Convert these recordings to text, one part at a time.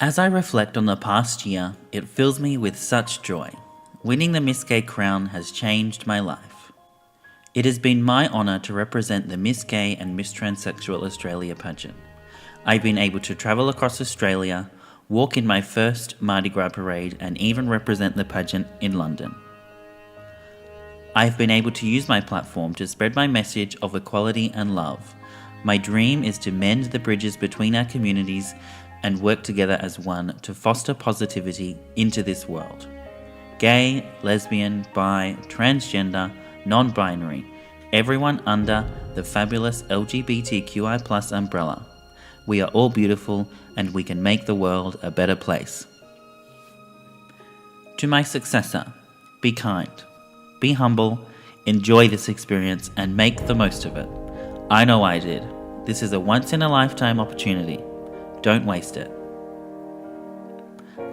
As I reflect on the past year, it fills me with such joy. Winning the Miss Gay crown has changed my life. It has been my honour to represent the Miss Gay and Miss Transsexual Australia pageant. I've been able to travel across Australia, walk in my first Mardi Gras parade, and even represent the pageant in London. I've been able to use my platform to spread my message of equality and love. My dream is to mend the bridges between our communities and work together as one to foster positivity into this world. Gay, lesbian, bi, transgender, non-binary, everyone under the fabulous LGBTQI+ umbrella. We are all beautiful and we can make the world a better place. To my successor, be kind, be humble, enjoy this experience and make the most of it. I know I did. This is a once-in-a-lifetime opportunity. Don't waste it.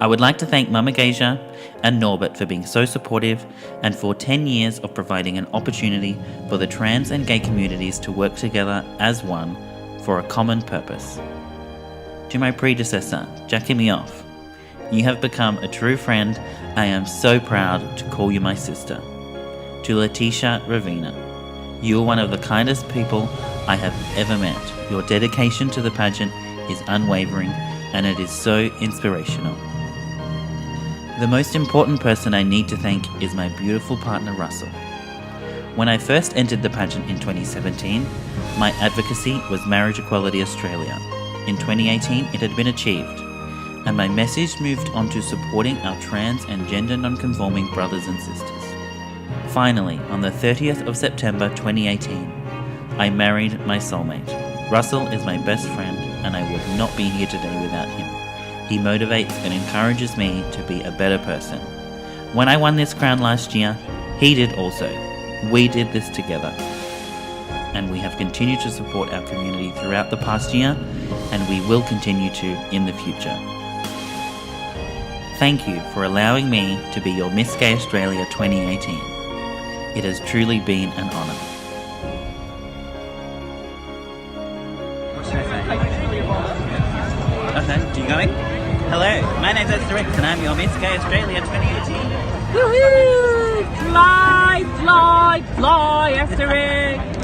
I would like to thank Mama Geisha and Norbert for being so supportive and for 10 years of providing an opportunity for the trans and gay communities to work together as one for a common purpose. To my predecessor, Jackie Me Off, you have become a true friend. I am so proud to call you my sister. To Letitia Ravina, you are one of the kindest people I have ever met. Your dedication to the pageant is unwavering and it is so inspirational. The most important person I need to thank is my beautiful partner Russell. When I first entered the pageant in 2017, my advocacy was Marriage Equality Australia. In 2018 it had been achieved, and my message moved on to supporting our trans and gender non-conforming brothers and sisters. Finally, on the 30th of September 2018, I married my soulmate. Russell is my best friend and I would not be here today without him. He motivates and encourages me to be a better person. When I won this crown last year, he did also. We did this together. And we have continued to support our community throughout the past year, and we will continue to in the future. Thank you for allowing me to be your Miss Gay Australia 2018. It has truly been an honour. Okay, do you going? Hello, my name's Esther Rix and I'm your Miss Gay Australia 2018. Woohoo! Fly, fly, fly, Esther Rix!